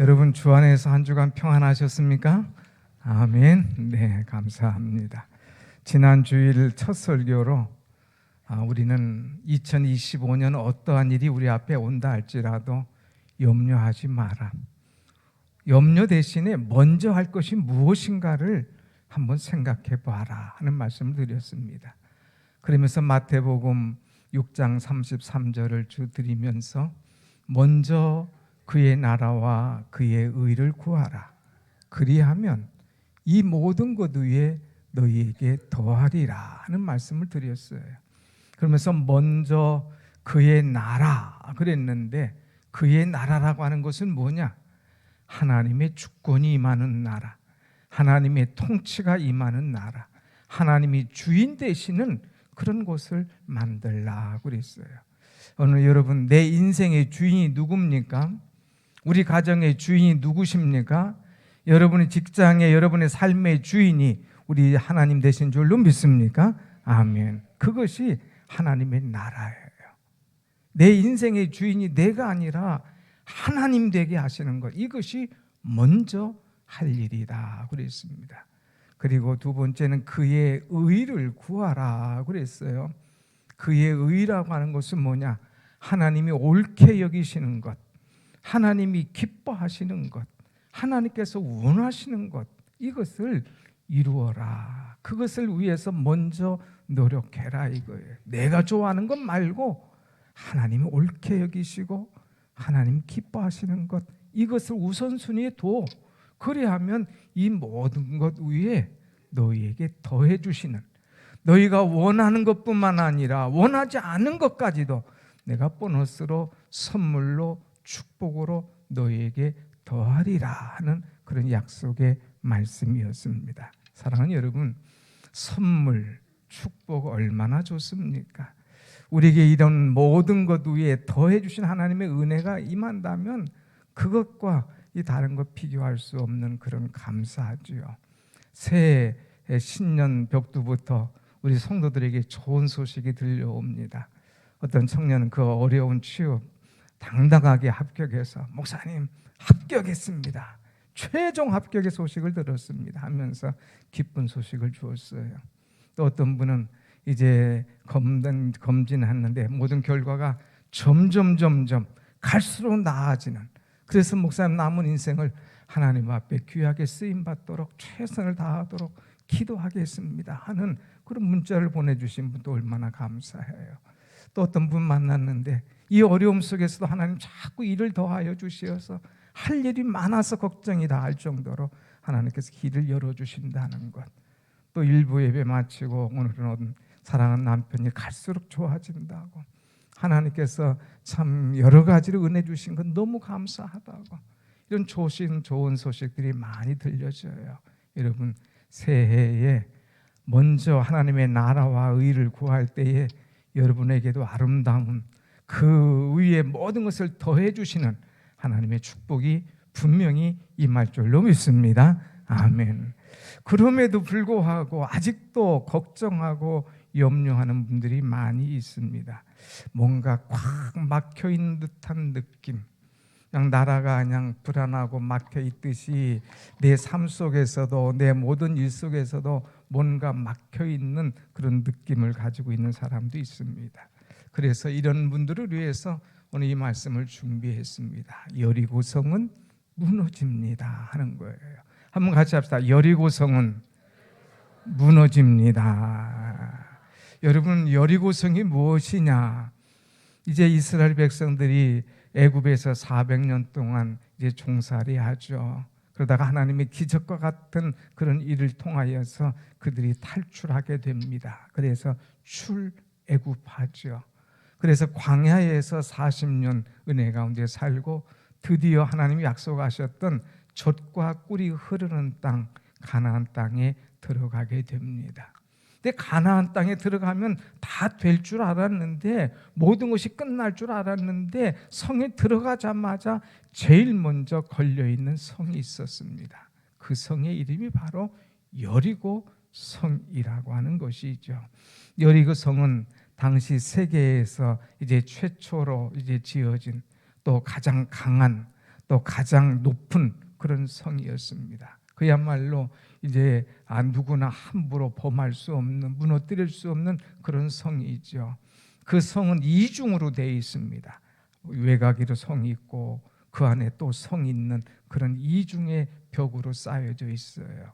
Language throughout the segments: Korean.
여러분 주 안에서 한 주간 평안하셨습니까? 아멘. 네, 감사합니다. 지난 주일 첫 설교로 우리는 2025년 어떠한 일이 우리 앞에 온다 할지라도 염려하지 마라. 염려 대신에 먼저 할 것이 무엇인가를 한번 생각해 봐라 하는 말씀을 드렸습니다. 그러면서 마태복음 6장 33절을 드리면서 먼저 그의 나라와 그의 의를 구하라. 그리하면 이 모든 것 위에 너희에게 더하리라 하는 말씀을 드렸어요. 그러면서 먼저 그의 나라 그랬는데, 그의 나라라고 하는 것은 뭐냐? 하나님의 주권이 임하는 나라, 하나님의 통치가 임하는 나라, 하나님이 주인 되시는 그런 곳을 만들라 그랬어요. 오늘 여러분, 내 인생의 주인이 누굽니까? 우리 가정의 주인이 누구십니까? 여러분의 직장의, 여러분의 삶의 주인이 우리 하나님 되신 줄로 믿습니까? 아멘. 그것이 하나님의 나라예요. 내 인생의 주인이 내가 아니라 하나님 되게 하시는 것, 이것이 먼저 할 일이다 그랬습니다. 그리고 두 번째는 그의 의를 구하라 그랬어요. 그의 의라고 하는 것은 뭐냐? 하나님이 옳게 여기시는 것, 하나님이 기뻐하시는 것, 하나님께서 원하시는 것, 이것을 이루어라. 그것을 위해서 먼저 노력해라 이거예요. 내가 좋아하는 것 말고 하나님이 옳게 여기시고 하나님 기뻐하시는 것, 이것을 우선순위에 둬. 그리하면 이 모든 것 위에 너희에게 더해 주시는, 너희가 원하는 것뿐만 아니라 원하지 않은 것까지도 내가 보너스로, 선물로, 축복으로 너희에게 더하리라 하는 그런 약속의 말씀이었습니다. 사랑하는 여러분, 선물, 축복 얼마나 좋습니까? 우리에게 이런 모든 것 위에 더해 주신 하나님의 은혜가 임한다면 그것과 이 다른 것 비교할 수 없는 그런 감사하지요. 새해 신년 벽두부터 우리 성도들에게 좋은 소식이 들려옵니다. 어떤 청년은 그 어려운 취업 당당하게 합격해서 목사님 합격했습니다, 최종 합격의 소식을 들었습니다 하면서 기쁜 소식을 주었어요. 또 어떤 분은 이제 검진했는데 모든 결과가 점점 갈수록 나아지는, 그래서 목사님 남은 인생을 하나님 앞에 귀하게 쓰임받도록 최선을 다하도록 기도하겠습니다 하는 그런 문자를 보내주신 분도 얼마나 감사해요. 또 어떤 분 만났는데 이 어려움 속에서도 하나님 자꾸 일을 더하여 주시어서 할 일이 많아서 걱정이다 할 정도로 하나님께서 길을 열어주신다는 것. 또 일부 예배 마치고 오늘은 사랑하는 남편이 갈수록 좋아진다고, 하나님께서 참 여러 가지로 은혜 주신 건 너무 감사하다고, 이런 좋은 소식들이 많이 들려져요. 여러분, 새해에 먼저 하나님의 나라와 의를 구할 때에 여러분에게도 아름다운 그 위에 모든 것을 더해 주시는 하나님의 축복이 분명히 임할 줄로 믿습니다. 아멘. 그럼에도 불구하고 아직도 걱정하고 염려하는 분들이 많이 있습니다. 뭔가 꽉 막혀 있는 듯한 느낌, 그냥 나라가 그냥 불안하고 막혀 있듯이 내 삶 속에서도, 내 모든 일 속에서도 뭔가 막혀 있는 그런 느낌을 가지고 있는 사람도 있습니다. 그래서 이런 분들을 위해서 오늘 이 말씀을 준비했습니다. 여리고성은 무너집니다 하는 거예요. 한번 같이 합시다. 여리고성은 무너집니다. 여러분, 여리고성이 무엇이냐? 이제 이스라엘 백성들이 애굽에서 400년 동안 이제 종살이 하죠. 그러다가 하나님의 기적과 같은 그런 일을 통하여서 그들이 탈출하게 됩니다. 그래서 출애굽하죠. 그래서 광야에서 40년 은혜 가운데 살고 드디어 하나님이 약속하셨던 젖과 꿀이 흐르는 땅, 가나안 땅에 들어가게 됩니다. 근데 가나안 땅에 들어가면 다 될 줄 알았는데, 모든 것이 끝날 줄 알았는데, 성에 들어가자마자 제일 먼저 걸려있는 성이 있었습니다. 그 성의 이름이 바로 여리고 성이라고 하는 것이죠. 여리고 성은 당시 세계에서 이제 최초로 이제 지어진 또 가장 강한 또 가장 높은 그런 성이었습니다. 그야말로 이제 누구나 함부로 범할 수 없는, 무너뜨릴 수 없는 그런 성이죠. 그 성은 이중으로 되어 있습니다. 외곽으로 성이 있고 그 안에 또 성이 있는 그런 이중의 벽으로 쌓여져 있어요.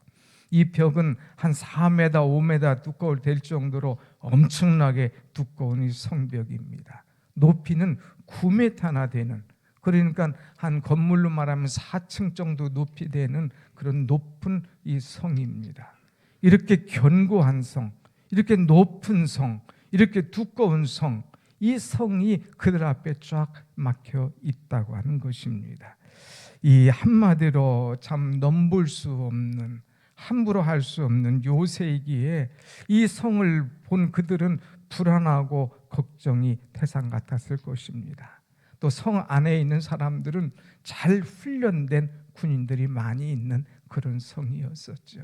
이 벽은 한 4m, 5m 두꺼울 될 정도로 엄청나게 두꺼운 이 성벽입니다. 높이는 9m나 되는, 그러니까 한 건물로 말하면 4층 정도 높이 되는 그런 높은 이 성입니다. 이렇게 견고한 성, 이렇게 높은 성, 이렇게 두꺼운 성, 이 성이 그들 앞에 쫙 막혀 있다고 하는 것입니다. 이 한마디로 참 넘볼 수 없는, 함부로 할 수 없는 요새이기에 이 성을 본 그들은 불안하고 걱정이 태산 같았을 것입니다. 또 성 안에 있는 사람들은 잘 훈련된 군인들이 많이 있는 그런 성이었었죠.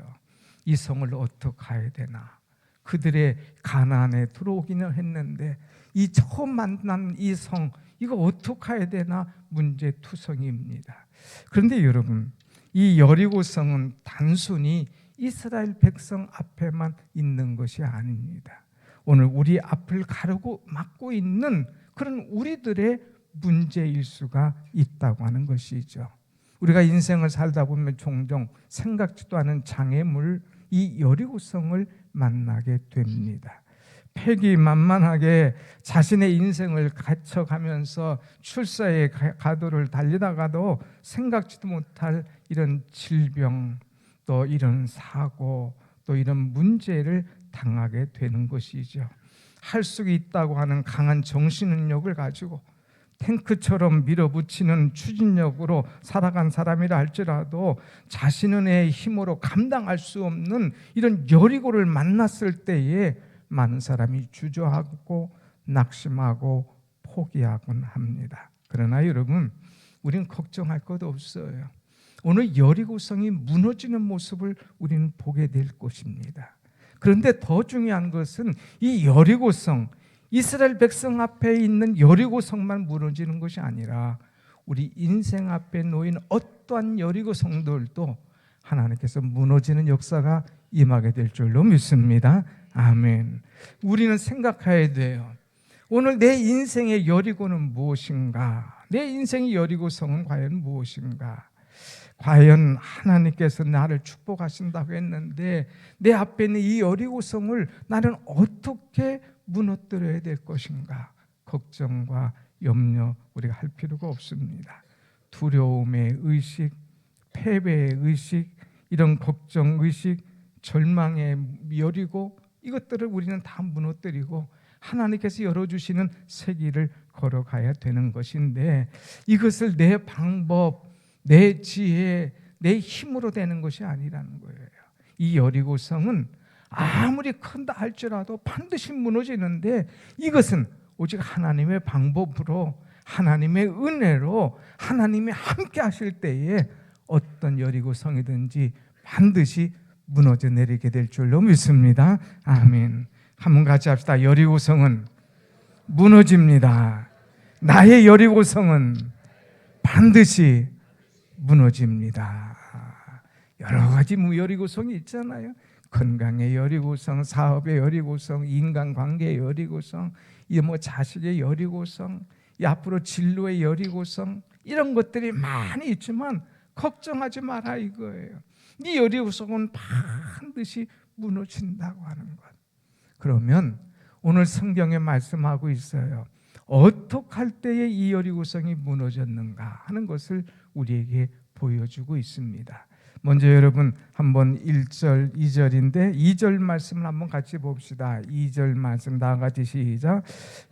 이 성을 어떻게 해야 되나, 그들의 가난에 들어오기는 했는데 이 처음 만난 이 성, 이거 어떻게 해야 되나 문제투성입니다. 그런데 여러분, 이 여리고 성은 단순히 이스라엘 백성 앞에만 있는 것이 아닙니다. 오늘 우리 앞을 가르고 막고 있는 그런 우리들의 문제일 수가 있다고 하는 것이죠. 우리가 인생을 살다 보면 종종 생각지도 않은 장애물, 이 여리고성을 만나게 됩니다. 패기만만하게 자신의 인생을 갖춰가면서 출사의 가도를 달리다가도 생각지도 못할 이런 질병, 또 이런 사고, 또 이런 문제를 당하게 되는 것이죠. 할 수 있다고 하는 강한 정신능력을 가지고 탱크처럼 밀어붙이는 추진력으로 살아간 사람이라 할지라도 자신의 힘으로 감당할 수 없는 이런 여리고를 만났을 때에 많은 사람이 주저하고 낙심하고 포기하곤 합니다. 그러나 여러분, 우리는 걱정할 것 없어요. 오늘 여리고성이 무너지는 모습을 우리는 보게 될 것입니다. 그런데 더 중요한 것은 이 여리고성, 이스라엘 백성 앞에 있는 여리고성만 무너지는 것이 아니라 우리 인생 앞에 놓인 어떠한 여리고성들도 하나님께서 무너지는 역사가 임하게 될 줄로 믿습니다. 아멘. 우리는 생각해야 돼요. 오늘 내 인생의 여리고는 무엇인가? 내 인생의 여리고성은 과연 무엇인가? 과연 하나님께서 나를 축복하신다고 했는데 내 앞에 있는 이 여리고성을 나는 어떻게 무너뜨려야 될 것인가? 걱정과 염려 우리가 할 필요가 없습니다. 두려움의 의식, 패배의 의식, 이런 걱정 의식, 절망의 여리고, 이것들을 우리는 다 무너뜨리고 하나님께서 열어주시는 새 길을 걸어가야 되는 것인데, 이것을 내 방법, 내 지혜, 내 힘으로 되는 것이 아니라는 거예요. 이 여리고성은 아무리 큰다 할지라도 반드시 무너지는데, 이것은 오직 하나님의 방법으로, 하나님의 은혜로, 하나님이 함께 하실 때에 어떤 여리고성이든지 반드시 무너져 내리게 될 줄로 믿습니다. 아멘. 한번 같이 합시다. 여리고성은 무너집니다. 나의 여리고성은 반드시 무너집니다. 여러 가지 여리고성이 있잖아요. 건강의 여리고성, 사업의 여리고성, 인간관계의 여리고성, 자식의 여리고성, 앞으로 진로의 여리고성, 이런 것들이 많이 있지만 걱정하지 마라 이거예요. 이 여리고성은 반드시 무너진다고 하는 것. 그러면 오늘 성경에 말씀하고 있어요. 어떻게 할 때에 이 여리고성이 무너졌는가 하는 것을 우리에게 보여주고 있습니다. 먼저 여러분 한번 1절, 2절인데 2절 말씀을 한번 같이 봅시다. 2절 말씀 다 같이 시작.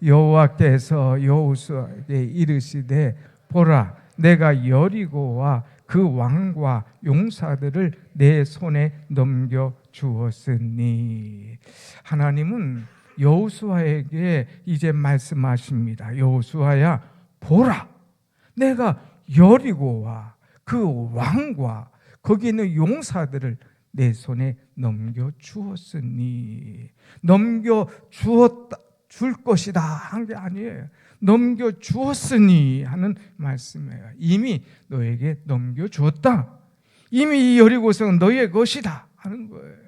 여호와께서 여호수아에게 이르시되 보라, 내가 여리고와 그 왕과 용사들을 내 손에 넘겨 주었으니. 하나님은 여호수아에게 이제 말씀하십니다. 여호수아야, 보라, 내가 여리고와 그 왕과 거기 있는 용사들을 내 손에 넘겨 주었으니. 넘겨 주었다, 줄 것이다 한 게 아니에요. 넘겨 주었으니 하는 말씀이에요. 이미 너에게 넘겨 주었다. 이미 이 여리고성은 너의 것이다 하는 거예요.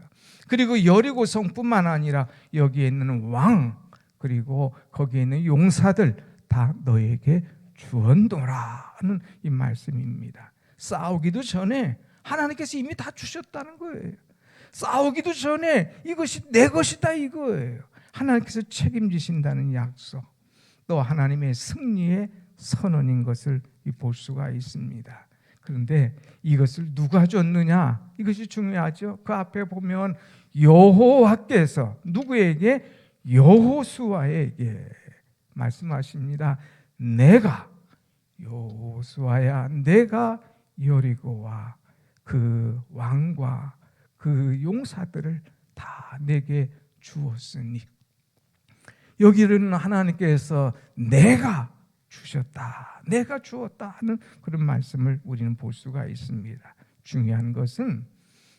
그리고 여리고성뿐만 아니라 여기에 있는 왕, 그리고 거기에 있는 용사들 다 너에게 주었노라 하는 이 말씀입니다. 싸우기도 전에 하나님께서 이미 다 주셨다는 거예요. 싸우기도 전에 이것이 내 것이다 이거예요. 하나님께서 책임지신다는 약속, 또 하나님의 승리의 선언인 것을 볼 수가 있습니다. 그런데 이것을 누가 줬느냐, 이것이 중요하죠. 그 앞에 보면 여호와께서 누구에게? 여호수아에게 말씀하십니다. 내가, 여호수아야, 내가 여리고와 그 왕과 그 용사들을 다 내게 주었으니. 여기는 하나님께서 내가 주셨다, 내가 주었다 하는 그런 말씀을 우리는 볼 수가 있습니다. 중요한 것은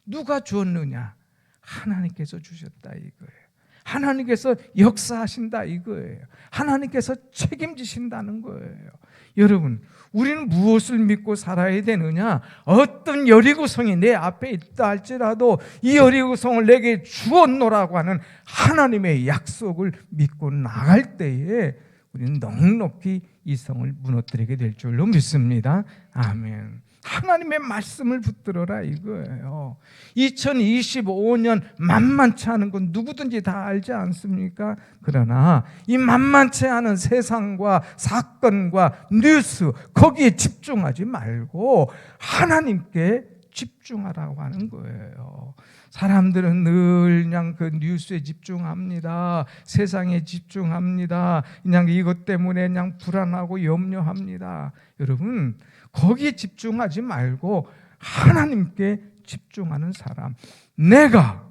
누가 주었느냐? 하나님께서 주셨다 이거예요. 하나님께서 역사하신다 이거예요. 하나님께서 책임지신다는 거예요. 여러분, 우리는 무엇을 믿고 살아야 되느냐? 어떤 여리고성이 내 앞에 있다 할지라도 이 여리고성을 내게 주었노라고 하는 하나님의 약속을 믿고 나갈 때에 우리는 넉넉히 이 성을 무너뜨리게 될 줄로 믿습니다. 아멘. 하나님의 말씀을 붙들어라 이거예요. 2025년 만만치 않은 건 누구든지 다 알지 않습니까? 그러나 이 만만치 않은 세상과 사건과 뉴스, 거기에 집중하지 말고 하나님께 집중하라고 하는 거예요. 사람들은 늘 그냥 그 뉴스에 집중합니다. 세상에 집중합니다. 그냥 이것 때문에 그냥 불안하고 염려합니다. 여러분, 거기에 집중하지 말고 하나님께 집중하는 사람, 내가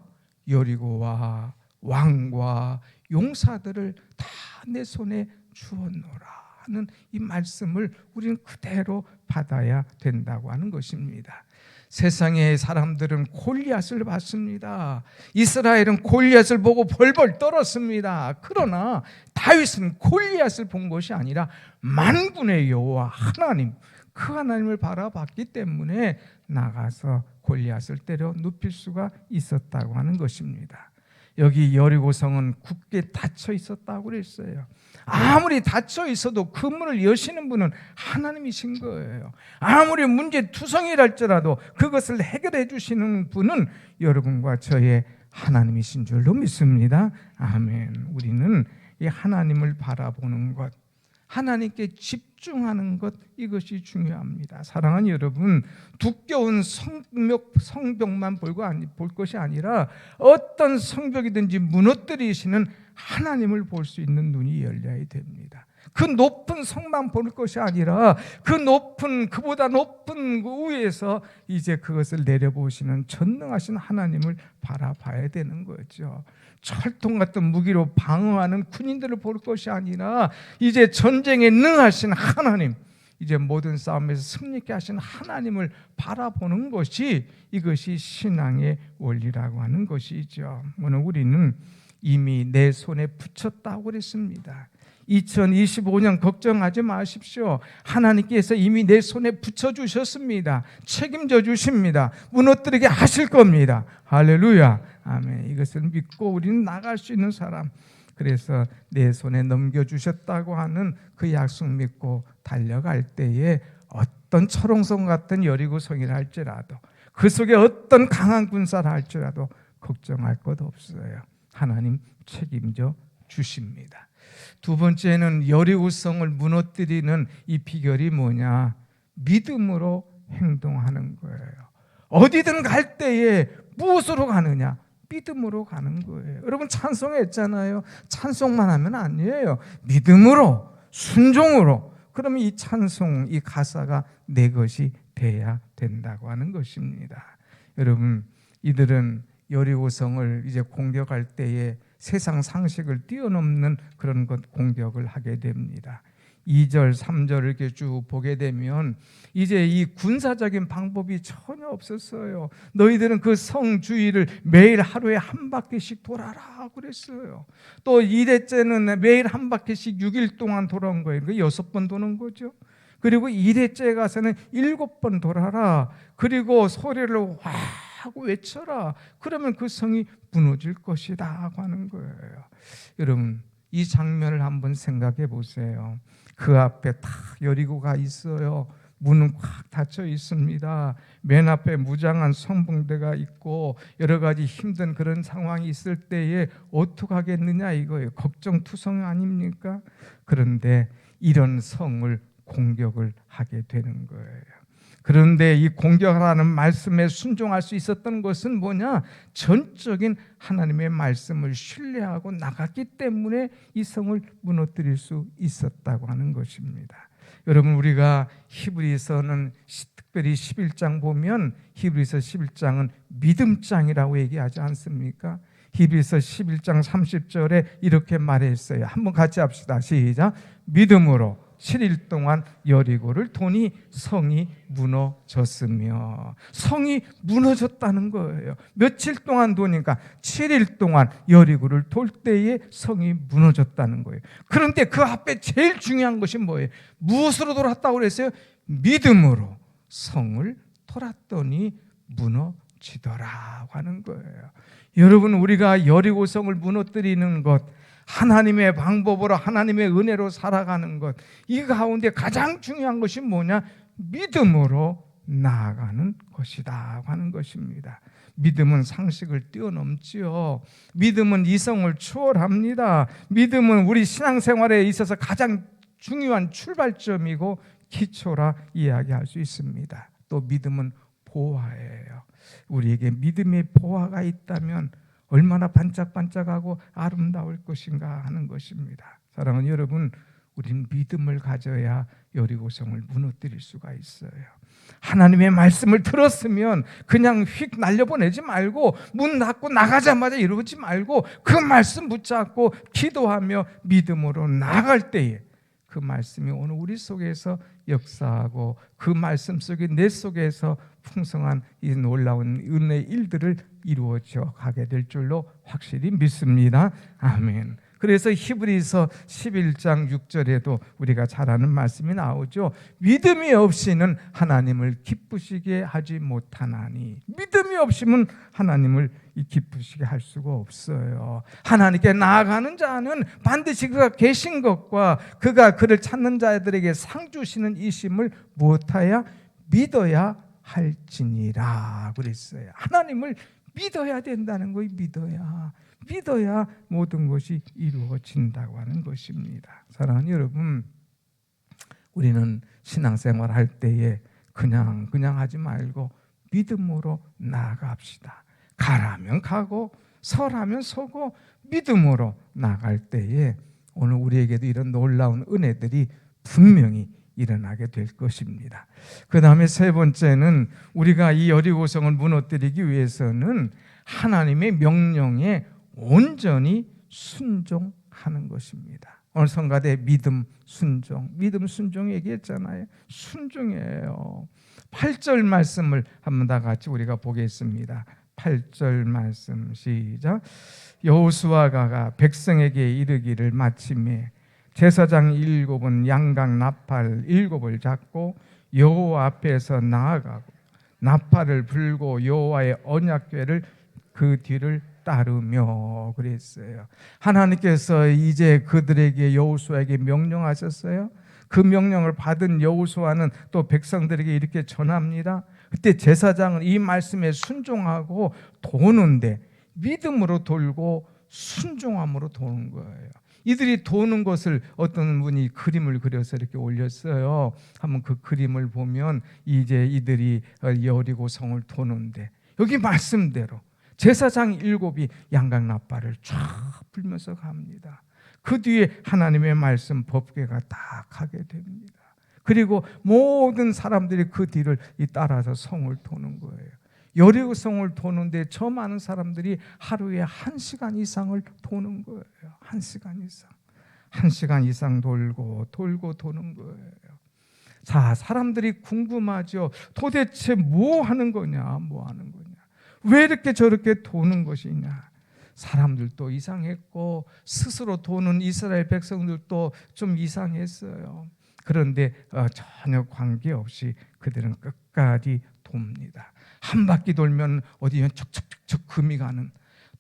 여리고와 왕과 용사들을 다 내 손에 주었노라 하는 이 말씀을 우리는 그대로 받아야 된다고 하는 것입니다. 세상의 사람들은 골리앗을 봤습니다. 이스라엘은 골리앗을 보고 벌벌 떨었습니다. 그러나 다윗은 골리앗을 본 것이 아니라 만군의 여호와 하나님, 그 하나님을 바라봤기 때문에 나가서 골리앗을 때려 눕힐 수가 있었다고 하는 것입니다. 여기 여리고성은 굳게 닫혀 있었다고 그랬어요. 아무리 닫혀 있어도 그 문을 여시는 분은 하나님이신 거예요. 아무리 문제투성이랄지라도 그것을 해결해 주시는 분은 여러분과 저의 하나님이신 줄로 믿습니다. 아멘. 우리는 이 하나님을 바라보는 것, 하나님께 집중하는 것, 이것이 중요합니다. 사랑하는 여러분, 두꺼운 성벽만 볼 것이 아니라 어떤 성벽이든지 무너뜨리시는 하나님을 볼 수 있는 눈이 열려야 됩니다. 그 높은 성만 볼 것이 아니라 그보다 높은 그 위에서 이제 그것을 내려보시는 전능하신 하나님을 바라봐야 되는 거죠. 철통 같은 무기로 방어하는 군인들을 볼 것이 아니라 이제 전쟁에 능하신 하나님, 이제 모든 싸움에서 승리케 하신 하나님을 바라보는 것이, 이것이 신앙의 원리라고 하는 것이죠. 오늘 우리는 이미 내 손에 붙였다고 그랬습니다. 2025년 걱정하지 마십시오. 하나님께서 이미 내 손에 붙여주셨습니다. 책임져 주십니다. 무너뜨리게 하실 겁니다. 할렐루야. 아멘. 이것을 믿고 우리는 나갈 수 있는 사람, 그래서 내 손에 넘겨주셨다고 하는 그 약속 믿고 달려갈 때에 어떤 철옹성 같은 여리고성이라 할지라도, 그 속에 어떤 강한 군사라 할지라도 걱정할 것 없어요. 하나님 책임져 주십니다. 두 번째는 여리고성을 무너뜨리는 이 비결이 뭐냐? 믿음으로 행동하는 거예요. 어디든 갈 때에 무엇으로 가느냐? 믿음으로 가는 거예요. 여러분, 찬송했잖아요. 찬송만 하면 아니에요. 믿음으로, 순종으로. 그러면 이 찬송, 이 가사가 내 것이 돼야 된다고 하는 것입니다. 여러분, 이들은 여리고성을 이제 공격할 때에 세상 상식을 뛰어넘는 그런 것 공격을 하게 됩니다. 2절, 3절을 이렇게 쭉 보게 되면 이제 이 군사적인 방법이 전혀 없었어요. 너희들은 그 성 주위를 매일 하루에 한 바퀴씩 돌아라 그랬어요. 또 2대째는 매일 한 바퀴씩 6일 동안 돌아온 거예요. 그 6번 도는 거죠. 그리고 2대째 가서는 7번 돌아라. 그리고 소리를 와 하고 외쳐라. 그러면 그 성이 무너질 것이다 하는 거예요. 여러분, 이 장면을 한번 생각해 보세요. 그 앞에 딱 여리고가 있어요. 문은 꽉 닫혀 있습니다. 맨 앞에 무장한 성붕대가 있고 여러 가지 힘든 그런 상황이 있을 때에 어떻게 하겠느냐 이거예요. 걱정투성 아닙니까? 그런데 이런 성을 공격을 하게 되는 거예요. 그런데 이 공격하라는 말씀에 순종할 수 있었던 것은 뭐냐? 전적인 하나님의 말씀을 신뢰하고 나갔기 때문에 이 성을 무너뜨릴 수 있었다고 하는 것입니다. 여러분, 우리가 히브리서는 특별히 11장 보면 히브리서 11장은 믿음장이라고 얘기하지 않습니까? 히브리서 11장 30절에 이렇게 말했어요. 한번 같이 합시다. 시작. 믿음으로 7일 동안 여리고를 도니 성이 무너졌으며. 성이 무너졌다는 거예요. 며칠 동안 도니까 7일 동안 여리고를 돌 때에 성이 무너졌다는 거예요. 그런데 그 앞에 제일 중요한 것이 뭐예요? 무엇으로 돌았다고 그랬어요? 믿음으로 성을 돌았더니 무너지더라고 하는 거예요. 여러분, 우리가 여리고 성을 무너뜨리는 것, 하나님의 방법으로 하나님의 은혜로 살아가는 것, 이 가운데 가장 중요한 것이 뭐냐? 믿음으로 나아가는 것이다 하는 것입니다. 믿음은 상식을 뛰어넘지요. 믿음은 이성을 초월합니다. 믿음은 우리 신앙생활에 있어서 가장 중요한 출발점이고 기초라 이야기할 수 있습니다. 또 믿음은 보화예요. 우리에게 믿음의 보화가 있다면 얼마나 반짝반짝하고 아름다울 것인가 하는 것입니다. 사랑하는 여러분, 우리는 믿음을 가져야 여리고성을 무너뜨릴 수가 있어요. 하나님의 말씀을 들었으면 그냥 휙 날려보내지 말고 문 닫고 나가자마자 이러지 말고 그 말씀 붙잡고 기도하며 믿음으로 나아갈 때에 그 말씀이 오늘 우리 속에서 역사하고 그 말씀 속에 내 속에서 풍성한 이 놀라운 은혜의 일들을 이루어져 가게 될 줄로 확실히 믿습니다. 아멘. 그래서 히브리서 11장 6절에도 우리가 잘 아는 말씀이 나오죠. 믿음이 없이는 하나님을 기쁘시게 하지 못하나니. 믿음이 없이는 하나님을 기쁘시게 할 수가 없어요. 하나님께 나아가는 자는 반드시 그가 계신 것과 그가 그를 찾는 자들에게 상 주시는 이심을 무엇하여 믿어야 할지니라 그랬어요. 하나님을 믿어야 된다는 거예요. 믿어야 모든 것이 이루어진다고 하는 것입니다. 사랑하는 여러분, 우리는 신앙생활 할 때에 그냥 하지 말고 믿음으로 나아갑시다. 가라면 가고 서라면 서고 믿음으로 나갈 때에 오늘 우리에게도 이런 놀라운 은혜들이 분명히 일어나게 될 것입니다. 그 다음에 세 번째는 우리가 이 여리고성을 무너뜨리기 위해서는 하나님의 명령에 온전히 순종하는 것입니다. 오늘 성가대 믿음 순종 얘기했잖아요. 순종이에요. 8절 말씀을 한번 다 같이 우리가 보겠습니다. 8절 말씀 시작. 여호수아가 백성에게 이르기를 마침에 제사장 7은 양각 나팔 7을 잡고 여호와 앞에서 나아가고 나팔을 불고 여호와의 언약궤를 그 뒤를 따르며 그랬어요. 하나님께서 이제 그들에게 여호수아에게 명령하셨어요. 그 명령을 받은 여호수아는 또 백성들에게 이렇게 전합니다. 그때 제사장은 이 말씀에 순종하고 도는데 믿음으로 돌고 순종함으로 도는 거예요. 이들이 도는 것을 어떤 분이 그림을 그려서 이렇게 올렸어요. 한번 그 그림을 보면 이제 이들이 여리고성을 도는데 여기 말씀대로 제사장 7이 양각 나팔을 쫙 불면서 갑니다. 그 뒤에 하나님의 말씀 법궤가 딱 가게 됩니다. 그리고 모든 사람들이 그 뒤를 따라서 성을 도는 거예요. 여리고성을 도는데 저 많은 사람들이 하루에 1시간 이상을 도는 거예요. 1시간 이상. 1시간 이상 돌고 도는 거예요. 자, 사람들이 궁금하죠. 도대체 뭐 하는 거냐? 왜 이렇게 저렇게 도는 것이냐? 사람들도 이상했고 스스로 도는 이스라엘 백성들도 좀 이상했어요. 그런데 전혀 관계없이 그들은 끝까지 돕니다. 한 바퀴 돌면 어디에 척척척척 금이 가는,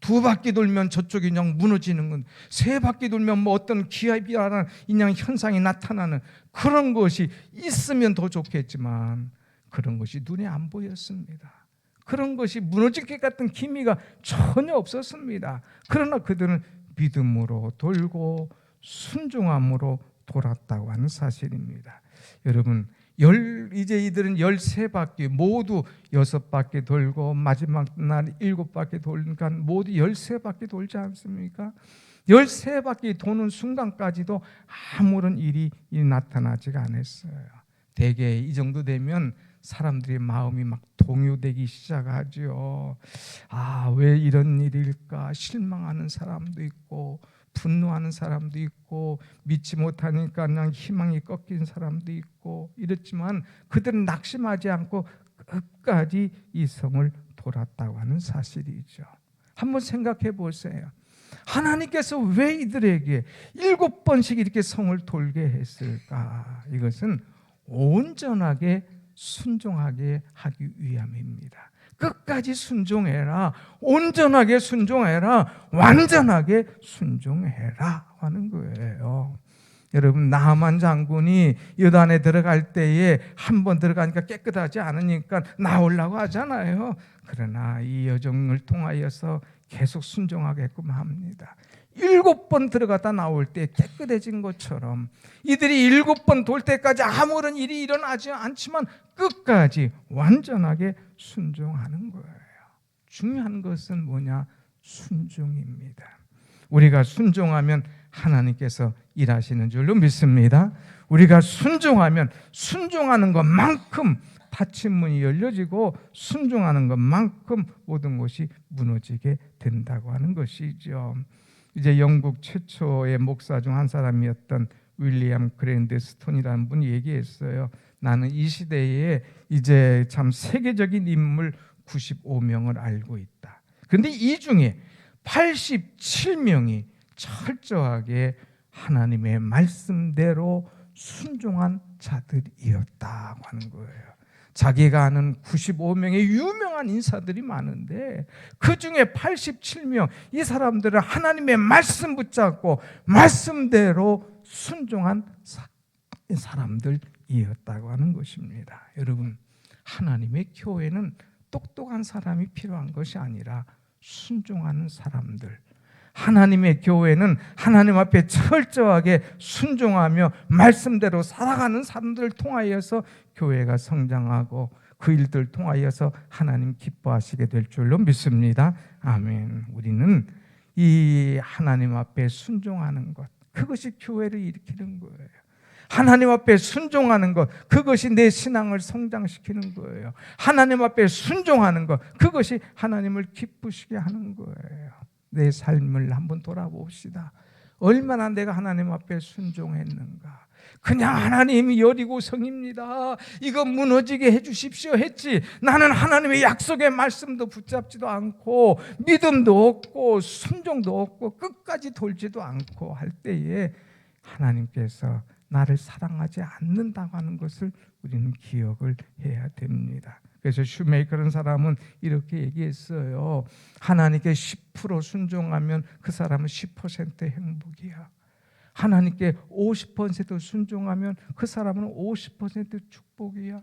두 바퀴 돌면 저쪽이 그냥 무너지는 건, 세 바퀴 돌면 뭐 어떤 기합이라는 인양 현상이 나타나는 그런 것이 있으면 더 좋겠지만 그런 것이 눈에 안 보였습니다. 그런 것이 무너질 것 같은 기미가 전혀 없었습니다. 그러나 그들은 믿음으로 돌고 순종함으로 돌았다고 하는 사실입니다. 여러분, 이제 이들은 13바퀴, 모두 6바퀴 돌고 마지막 날 7바퀴 돌니까 모두 13바퀴 돌지 않습니까? 13바퀴 도는 순간까지도 아무런 일이 나타나지가 않았어요. 대개 이 정도 되면 사람들의 마음이 막 동요되기 시작하죠. 왜 이런 일일까? 실망하는 사람도 있고 분노하는 사람도 있고 믿지 못하니까 그냥 희망이 꺾인 사람도 있고 이렇지만 그들은 낙심하지 않고 끝까지 이 성을 돌았다고 하는 사실이죠. 한번 생각해 보세요. 하나님께서 왜 이들에게 7번씩 이렇게 성을 돌게 했을까? 이것은 온전하게 순종하게 하기 위함입니다. 끝까지 순종해라, 온전하게 순종해라, 완전하게 순종해라 하는 거예요. 여러분, 나하만 장군이 요단에 들어갈 때에 한 번 들어가니까 깨끗하지 않으니까 나오려고 하잖아요. 그러나 이 여정을 통하여서 계속 순종하게끔 합니다. 7번 들어갔다 나올 때 깨끗해진 것처럼 이들이 7번 돌 때까지 아무런 일이 일어나지 않지만 끝까지 완전하게 순종하는 거예요. 중요한 것은 뭐냐? 순종입니다. 우리가 순종하면 하나님께서 일하시는 줄로 믿습니다. 우리가 순종하면 순종하는 것만큼 닫힌 문이 열려지고 순종하는 것만큼 모든 것이 무너지게 된다고 하는 것이죠. 이제 영국 최초의 목사 중 한 사람이었던 윌리엄 그랜드스톤이라는 분이 얘기했어요. 나는 이 시대에 이제 참 세계적인 인물 95명을 알고 있다. 그런데 이 중에 87명이 철저하게 하나님의 말씀대로 순종한 자들이었다고 하는 거예요. 자기가 아는 95명의 유명한 인사들이 많은데 그 중에 87명, 이 사람들은 하나님의 말씀 붙잡고 말씀대로 순종한 사람들이었다고 하는 것입니다. 여러분, 하나님의 교회는 똑똑한 사람이 필요한 것이 아니라 순종하는 사람들, 하나님의 교회는 하나님 앞에 철저하게 순종하며 말씀대로 살아가는 사람들을 통하여서 교회가 성장하고 그 일들을 통하여서 하나님 기뻐하시게 될 줄로 믿습니다. 아멘. 우리는 이 하나님 앞에 순종하는 것, 그것이 교회를 일으키는 거예요. 하나님 앞에 순종하는 것, 그것이 내 신앙을 성장시키는 거예요. 하나님 앞에 순종하는 것, 그것이 하나님을 기쁘시게 하는 거예요. 내 삶을 한번 돌아봅시다. 얼마나 내가 하나님 앞에 순종했는가. 그냥 하나님이 여리고성입니다, 이거 무너지게 해주십시오 했지, 나는 하나님의 약속의 말씀도 붙잡지도 않고 믿음도 없고 순종도 없고 끝까지 돌지도 않고 할 때에 하나님께서 나를 사랑하지 않는다고 하는 것을 우리는 기억을 해야 됩니다. 그래서 슈메이커라는 사람은 이렇게 얘기했어요. 하나님께 10% 순종하면 그 사람은 10%의 행복이야. 하나님께 50% 순종하면 그 사람은 50% 축복이야.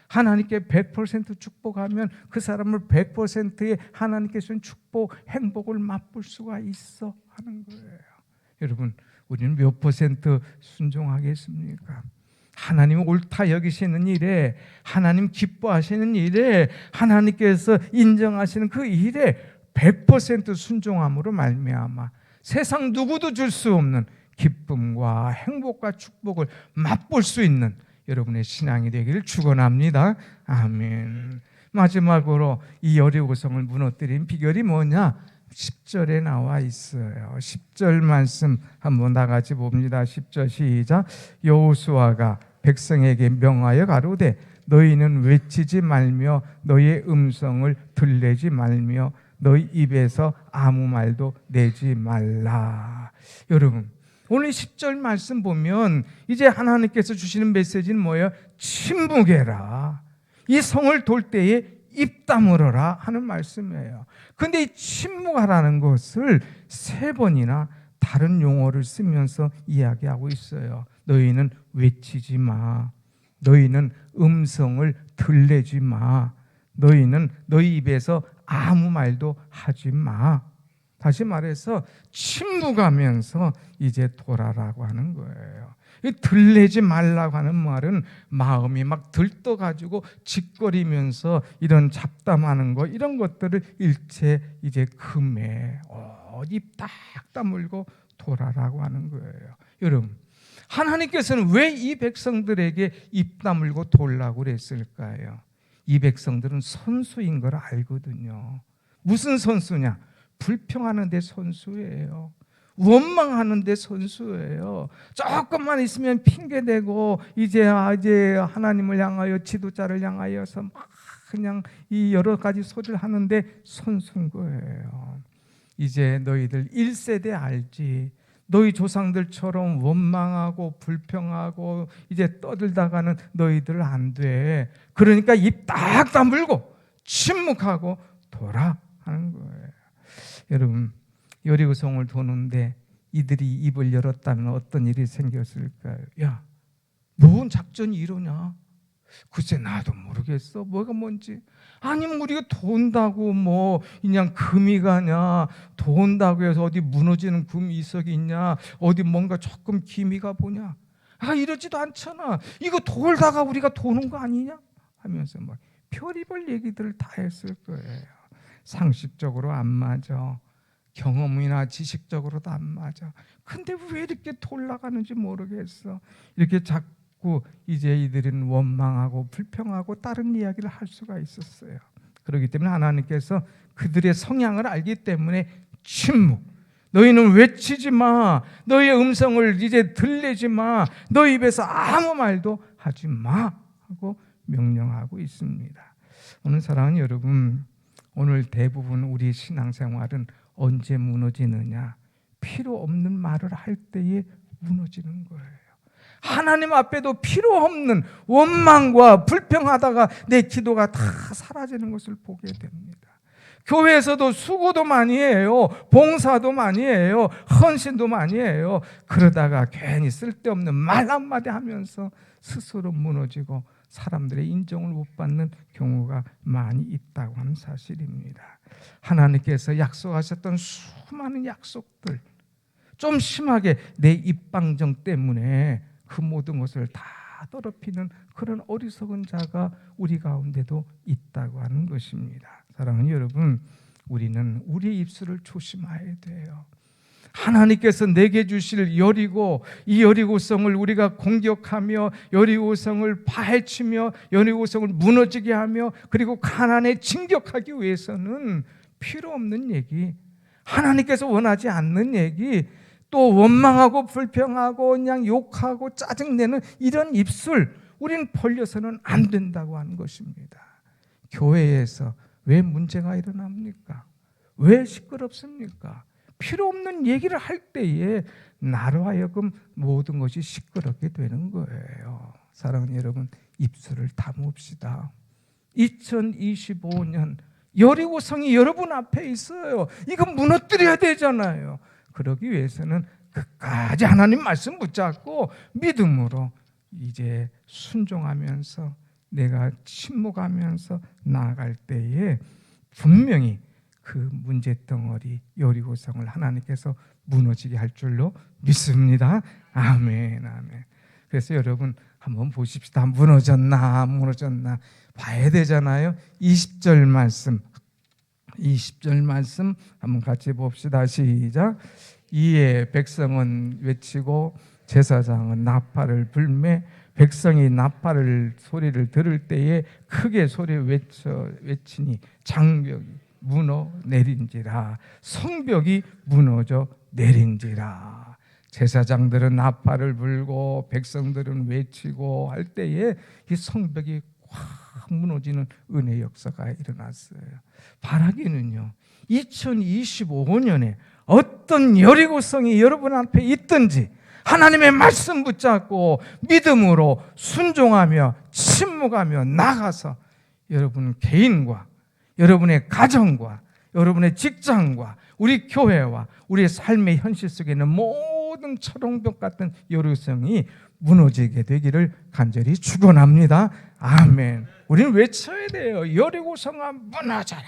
하나님께 100% 축복하면 그 사람은 100%의 하나님께서 축복, 행복을 맛볼 수가 있어 하는 거예요. 여러분, 우리는 몇 퍼센트 순종하겠습니까? 하나님 옳다 여기시는 일에, 하나님 기뻐하시는 일에, 하나님께서 인정하시는 그 일에 100% 순종함으로 말미암아 세상 누구도 줄 수 없는 기쁨과 행복과 축복을 맛볼 수 있는 여러분의 신앙이 되기를 축원합니다. 아멘. 마지막으로 이 여리고성을 무너뜨린 비결이 뭐냐? 10절에 나와 있어요. 10절 말씀 한번 다 같이 봅니다. 10절 시작. 여호수아가 백성에게 명하여 가로되 너희는 외치지 말며 너희의 음성을 들내지 말며 너희 입에서 아무 말도 내지 말라. 여러분, 오늘 10절 말씀 보면 이제 하나님께서 주시는 메시지는 뭐예요? 침묵해라. 이 성을 돌 때에 입 다물어라 하는 말씀이에요. 그런데 이 침묵하라는 것을 3번이나 다른 용어를 쓰면서 이야기하고 있어요. 너희는 외치지 마. 너희는 음성을 들내지 마. 너희는 너희 입에서 아무 말도 하지 마. 다시 말해서 침묵하면서 이제 돌아라고 하는 거예요. 이 들내지 말라고 하는 말은 마음이 막 들떠가지고 짓거리면서 이런 잡담하는 거, 이런 것들을 일체 이제 금해 입 딱 다물고 돌아라고 하는 거예요. 여러분, 하나님께서는 왜 이 백성들에게 입 다물고 돌라고 그랬을까요? 이 백성들은 선수인 걸 알거든요. 무슨 선수냐? 불평하는 데 선수예요. 원망하는 데 선수예요. 조금만 있으면 핑계대고 이제 하나님을 향하여 지도자를 향하여서 막 그냥 이 여러 가지 소리를 하는데 선수인 거예요. 이제 너희들 1세대 알지? 너희 조상들처럼 원망하고 불평하고 이제 떠들다가는 너희들 안 돼. 그러니까 입 딱 다물고 침묵하고 돌아 하는 거예요. 여러분, 여리고성을 도는데 이들이 입을 열었다면 어떤 일이 생겼을까요? 야, 뭔 작전이 이러냐? 글쎄 나도 모르겠어. 뭐가 뭔지. 아니면 우리가 돈다고 뭐 그냥 금이 가냐? 돈다고 해서 어디 무너지는 금 이석이 있냐? 어디 뭔가 조금 기미가 보냐? 아, 이러지도 않잖아. 이거 돌다가 우리가 도는 거 아니냐? 하면서 막 별의별 얘기들을 다 했을 거예요. 상식적으로 안 맞아. 경험이나 지식적으로도 안 맞아. 근데 왜 이렇게 돌아가는지 모르겠어. 이렇게 자꾸 이제 이들은 원망하고 불평하고 다른 이야기를 할 수가 있었어요. 그렇기 때문에 하나님께서 그들의 성향을 알기 때문에 침묵. 너희는 외치지 마. 너희의 음성을 이제 들리지 마. 너희 입에서 아무 말도 하지 마. 하고 명령하고 있습니다. 오늘 사랑하는 여러분, 오늘 대부분 우리 신앙생활은 언제 무너지느냐? 필요 없는 말을 할 때에 무너지는 거예요. 하나님 앞에도 필요 없는 원망과 불평하다가 내 기도가 다 사라지는 것을 보게 됩니다. 교회에서도 수고도 많이 해요. 봉사도 많이 해요. 헌신도 많이 해요. 그러다가 괜히 쓸데없는 말 한마디 하면서 스스로 무너지고 사람들의 인정을 못 받는 경우가 많이 있다고 하는 사실입니다. 하나님께서 약속하셨던 수많은 약속들, 좀 심하게 내 입방정 때문에 그 모든 것을 다 더럽히는 그런 어리석은 자가 우리 가운데도 있다고 하는 것입니다. 사랑하는 여러분, 우리는 우리 입술을 조심해야 돼요. 하나님께서 내게 주실 여리고, 이 여리고성을 우리가 공격하며 여리고성을 파헤치며 여리고성을 무너지게 하며 그리고 가나안에 진격하기 위해서는 필요 없는 얘기, 하나님께서 원하지 않는 얘기, 또 원망하고 불평하고 그냥 욕하고 짜증내는 이런 입술, 우리는 벌려서는 안 된다고 하는 것입니다. 교회에서 왜 문제가 일어납니까? 왜 시끄럽습니까? 필요 없는 얘기를 할 때에 나로 하여금 모든 것이 시끄럽게 되는 거예요. 사랑하는 여러분, 입술을 다뭅시다. 2025년 여리고성이 여러분 앞에 있어요. 이거 무너뜨려야 되잖아요. 그러기 위해서는 끝까지 하나님 말씀 붙잡고 믿음으로 이제 순종하면서 내가 침묵하면서 나아갈 때에 분명히 그 문제덩어리 여리고성을 하나님께서 무너지게 할 줄로 믿습니다. 아멘, 아멘. 그래서 여러분 한번 보십시다. 무너졌나 안 무너졌나 봐야 되잖아요. 20절 말씀 한번 같이 봅시다. 시작. 이에 백성은 외치고 제사장은 나팔을 불매 백성이 나팔을 소리를 들을 때에 크게 소리 외치니 장벽이 무너 내린지라. 성벽이 무너져 내린지라. 제사장들은 나팔을 불고 백성들은 외치고 할 때에 이 성벽이 확 무너지는 은혜 역사가 일어났어요. 바라기는요, 2025년에 어떤 여리고성이 여러분 앞에 있든지 하나님의 말씀 붙잡고 믿음으로 순종하며 침묵하며 나가서 여러분 개인과 여러분의 가정과 여러분의 직장과 우리 교회와 우리의 삶의 현실 속에 있는 모든 철옹벽 같은 여리고성이 무너지게 되기를 간절히 축원합니다. 아멘. 우리는 외쳐야 돼요. 여리고성아 무너져라,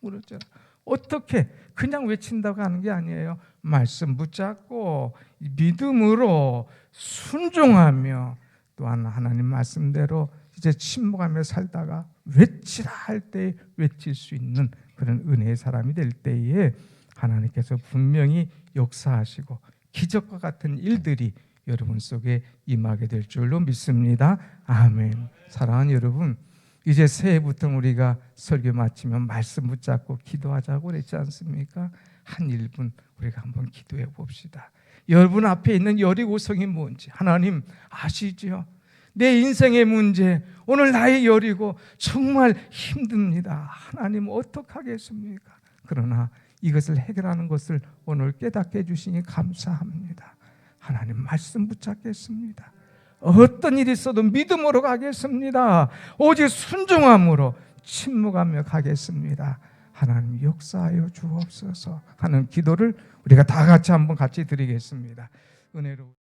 무너져라. 어떻게 그냥 외친다고 하는 게 아니에요. 말씀 붙잡고 믿음으로 순종하며 또한 하나님 말씀대로 이제 침묵하며 살다가 외치라 할 때 외칠 수 있는 그런 은혜의 사람이 될 때에 하나님께서 분명히 역사하시고 기적과 같은 일들이 여러분 속에 임하게 될 줄로 믿습니다. 아멘. 사랑하는 여러분, 이제 새해부터 우리가 설교 마치면 말씀 붙잡고 기도하자고 그랬지 않습니까? 한 1분 우리가 한번 기도해 봅시다. 여러분 앞에 있는 여리고성이 뭔지 하나님 아시죠? 내 인생의 문제, 오늘 나의 여리고 정말 힘듭니다. 하나님 어떡하겠습니까? 그러나 이것을 해결하는 것을 오늘 깨닫게 해주시니 감사합니다. 하나님 말씀 붙잡겠습니다. 어떤 일이 있어도 믿음으로 가겠습니다. 오직 순종함으로 침묵하며 가겠습니다. 하나님 역사하여 주옵소서 하는 기도를 우리가 다 같이 한번 같이 드리겠습니다. 은혜로